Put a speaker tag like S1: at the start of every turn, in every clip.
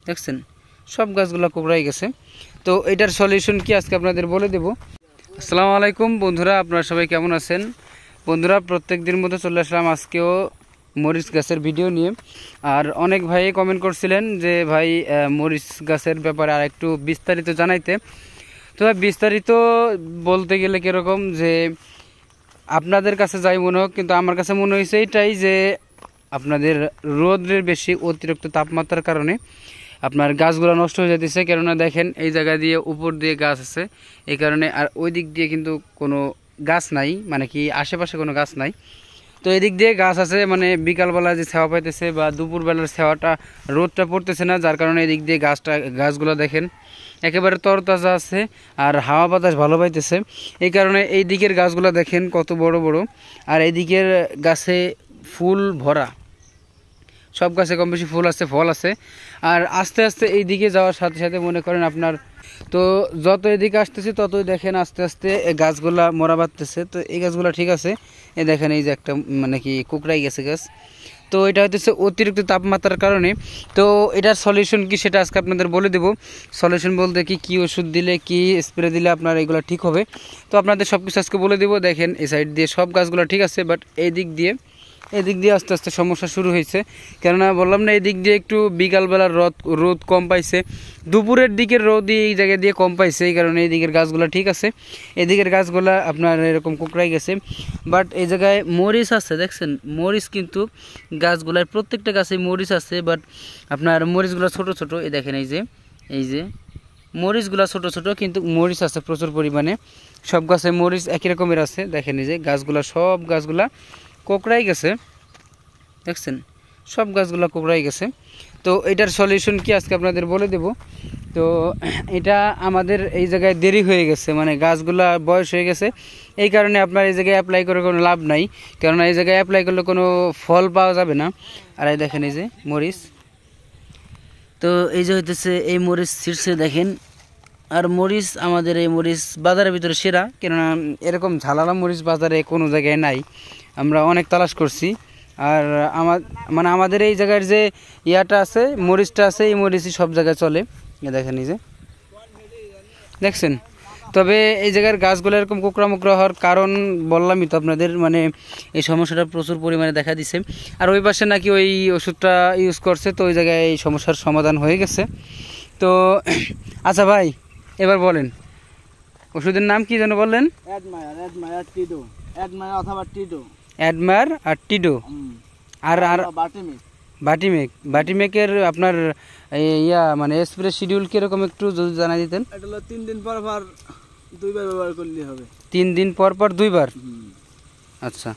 S1: দেখছেন সব গাছগুলো কোকড়াই গেছে। তো এটার সলিউশন কি আজকে আপনাদের বলে দেব। আসসালামু আলাইকুম বন্ধুরা, আপনারা সবাই কেমন আছেন? বন্ধুরা, প্রত্যেক দিন মতো চলে আসলাম আজকেও মরিচ গাছের ভিডিও নিয়ে। আর অনেক ভাই কমেন্ট করছিলেন যে ভাই মরিচ গাছের ব্যাপারে আর একটু বিস্তারিত জানাইতে। তো বিস্তারিত বলতে গেলে কীরকম যে আপনাদের কাছে যাই মনে হোক, কিন্তু আমার কাছে মনে হয়েছে এটাই যে আপনাদের রোদের বেশি অতিরিক্ত তাপমাত্রার কারণে আপনার গাছগুলো নষ্ট হয়ে যেতেছে। কেননা দেখেন এই জায়গা দিয়ে উপর দিয়ে গাছ আছে, এই কারণে। আর ওই দিক দিয়ে কিন্তু কোনো গাছ নাই, মানে কি আশেপাশে কোনো গাছ নাই। তো এদিক দিয়ে গাছ আছে, মানে বিকালবেলা যে ছাওয়া পাইতেছে বা দুপুরবেলার ছাওয়াটা রোদটা পড়তেছে না, যার কারণে এদিক দিয়ে গাছগুলো দেখেন একেবারে তরতাজা আছে আর হাওয়া বাতাস ভালো পাইতেছে। এই কারণে এই দিকের গাছগুলো দেখেন কত বড় বড়, আর এই দিকের গাছে ফুল ভরা, সব গাছে কম বেশি ফুল আছে, ফল আছে। আর আস্তে আস্তে এই দিকে যাওয়ার সাথে সাথে মনে করেন আপনার, তো যত এদিকে আসতেছে ততই দেখেন আস্তে আস্তে এই গাছগুলা মরা বাঁধতেছে। তো এই গাছগুলো ঠিক আছে, এই দেখেন এই যে একটা মানে কি কুকড়াই গেছে গাছ। তো এটা হচ্ছে অতিরিক্ত তাপমাত্রার কারণে। তো এটার সলিউশন কি সেটা আজকে আপনাদের বলে দেব। সলিউশন বলতে কি ওষুধ দিলে, কি স্প্রে দিলে আপনার এগুলো ঠিক হবে, তো আপনাদের সব কিছু আজকে বলে দেবো। দেখেন এই সাইড দিয়ে সব গাছগুলো ঠিক আছে, বাট এদিক দিয়ে আস্তে আস্তে সমস্যা শুরু হয়েছে। কেননা বললাম না, এই দিক দিয়ে একটু বিকালবেলার রোদ কম পাইছে, দুপুরের দিকের রোদ এই জায়গা দিয়ে কম পাইছে, এই কারণে এই দিকের গাছগুলো ঠিক আছে, এদিকের গাছগুলো আপনার এরকম কুকড়াই গেছে। বাট এই জায়গায় মরিচ আছে, দেখছেন মরিচ কিন্তু গাছগুলার প্রত্যেকটা গাছে মরিচ আছে, বাট আপনার মরিচগুলো ছোট ছোট। এই দেখেন এই যে মরিচগুলো ছোট ছোট, কিন্তু মরিচ আছে প্রচুর পরিমাণে। সব গাছে মরিচ একই রকমের আছে। দেখেন এই যে গাছগুলা, সব গাছগুলা কোকড়াই গেছে, দেখছেন সব গাছগুলো কোকড়াই গেছে। তো এটার সলিউশন কি আজকে আপনাদের বলে দেব। তো এটা আমাদের এই জায়গায় দেরি হয়ে গেছে, মানে গাছগুলা বয়স হয়ে গেছে, এই কারণে আপনার এই জায়গায় অ্যাপ্লাই করে কোনো লাভ নাই। কেননা এই জায়গায় অ্যাপ্লাই করলে কোনো ফল পাওয়া যাবে না। আর এই দেখেন এই যে মরিচ, তো এই যে হইতেছে এই মরিচ শীর্ষে দেখেন। আর মরিচ আমাদের এই মরিচ বাজারের ভিতরে সেরা, কেননা এরকম ঝালালা মরিচ বাজারে কোনো জায়গায় নাই, আমরা অনেক তালাশ করছি। আর আমাদের এই জায়গার যে ইয়াটা আছে, মরিচটা আছে, এই মরিচই সব জায়গায় চলে। দেখেন এই যে দেখছেন। তবে এই জায়গার গাছগুলো এরকম কোকড়া মোকড়া হওয়ার কারণ বললামই তো আপনাদের, মানে এই সমস্যাটা প্রচুর পরিমাণে দেখা দিছে। আর ওই পাশে নাকি ওই ওষুধটা ইউজ করছে, তো ওই জায়গায় এই সমস্যার সমাধান হয়ে গেছে। তো আচ্ছা ভাই, এবার বলেন ওষুধের নাম কি যেন বললেন? অ্যাডমায়ার আর টিডো আর বাটিমেকের আপনার ইয়া মানে স্প্রে শিডিউল কিরকম একটু যদি জানাই দিতেন।
S2: 3 দিন পর পর 2বার ব্যবহার করলে হবে।
S1: 3 দিন পর পর 2বার? আচ্ছা।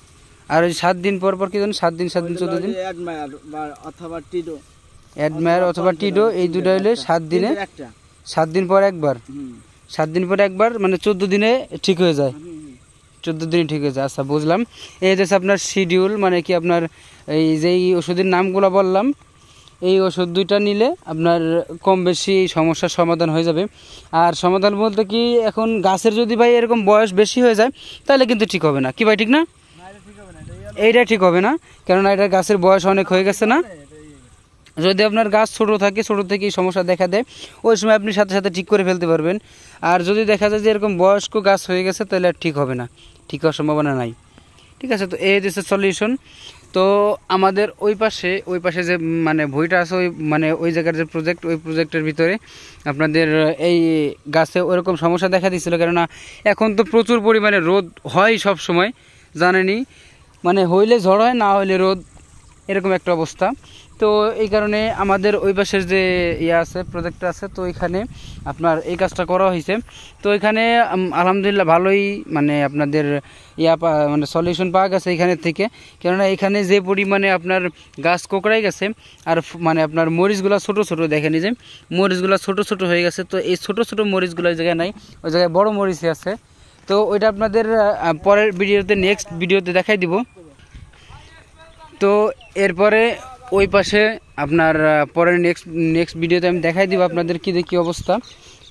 S1: আর ওই 7 দিন পর পর কি জানেন? 7 দিন 14 দিন
S2: অ্যাডমায়ার
S1: অথবা টিডো, এই দুটো হলে 7 দিনে 7 দিন পর একবার, 7 দিন পর একবার, মানে 14 দিনে ঠিক হয়ে যায়। 14 দিনে ঠিক হয়ে যায়। আচ্ছা বুঝলাম। এই হচ্ছে আপনার শিডিউল, মানে কি আপনার এই যে ওষুধের নামগুলো বললাম, এই ওষুধ 2টা নিলে আপনার কম বেশি সমস্যার সমাধান হয়ে যাবে। আর সমাধান বলতে কি, এখন গাছের যদি ভাই এরকম বয়স বেশি হয়ে যায় তাহলে কিন্তু ঠিক হবে না, কি ভাই ঠিক না? এইটা ঠিক হবে না, কেননা এটা গাছের বয়স অনেক হয়ে গেছে না। যদি আপনার গাছ ছোট থাকে, ছোট থেকেই সমস্যা দেখা দেয়, ওই সময় আপনি সাথে সাথে ঠিক করে ফেলতে পারবেন। আর যদি দেখা যায় যে এরকম বয়স্ক গাছ হয়ে গেছে, তাহলে আর ঠিক হবে না, ঠিক হওয়ার সম্ভাবনা নাই। ঠিক আছে, তো এই হচ্ছে সলিউশন। তো আমাদের ওই পাশে যে মানে বইটা আছে, ওই জায়গার যে প্রজেক্ট, ওই প্রজেক্টের ভিতরে আপনাদের এই গাছে ওইরকম সমস্যা দেখা দিচ্ছিল। কেননা এখন তো প্রচুর পরিমাণে রোদ হয় সব সময়, জানেনই, মানে হইলে ঝড় হয়, না হইলে রোদ, এরকম একটা অবস্থা। তো এই কারণে আমাদের ওই পাশের যে আছে প্রজেক্ট আছে, তো এখানে আপনার এই কাজটা করা হয়েছে। তো এখানে আলহামদুলিল্লাহ ভালোই মানে আপনাদের মানে সলিউশন পাওয়া গেছে এখানের থেকে। কেননা এখানে যে পরিমাণে আপনার গাছ কোকড়াই গেছে, আর মানে আপনার মরিচগুলো ছোট ছোট, দেখেন যে মরিচগুলো ছোট ছোট হয়ে গেছে। তো এই ছোট ছোট মরিচগুলো ওই জায়গায় নাই, ওই জায়গায় বড় মরিচই আছে। তো ওইটা আপনাদের পরের ভিডিওতে, নেক্সট ভিডিওতে দেখাই দিব। তো এরপরে ওই পাশে আপনার পরের নেক্সট ভিডিওতে আমি দেখাই দিব আপনাদের কী অবস্থা।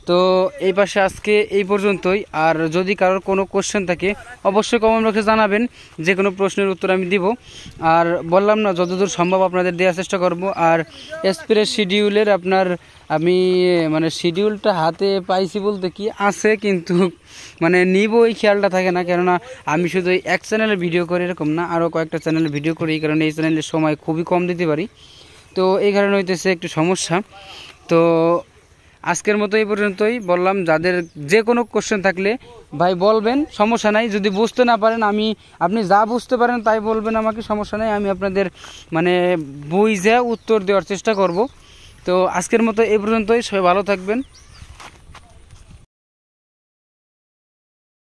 S1: তো এই পাশে আজকে এই পর্যন্তই। আর যদি কারোর কোনো কোশ্চেন থাকে অবশ্যই কমেন্ট বক্সে জানাবেন, যে কোনো প্রশ্নের উত্তর আমি দিব। আর বললাম না, যতদূর সম্ভব আপনাদের দেওয়ার চেষ্টা করব। আর এক্সপ্রেস শিডিউলের আপনার আমি মানে শিডিউলটা হাতে পাইছি বলতে কি আছে, কিন্তু মানে নিব এই খেয়ালটা থাকে না। কেননা আমি শুধু এক চ্যানেলে ভিডিও করি এরকম না, আরও কয়েকটা চ্যানেলে ভিডিও করি, এই কারণে এই চ্যানেলের সময় খুবই কম দিতে পারি। তো এই কারণে হইতেছে একটু সমস্যা। তো আজকের মতো এই পর্যন্তই। বললাম, যাদের যে কোনো কোশ্চেন থাকলে ভাই বলবেন, সমস্যা নাই। যদি বুঝতে না পারেন, আপনি যা বুঝতে পারেন তাই বলবেন আমাকে, সমস্যা নাই। আমি আপনাদের মানে বুঝে উত্তর দেওয়ার চেষ্টা করব। তো আজকের মতো এই পর্যন্তই। সবাই ভালো থাকবেন।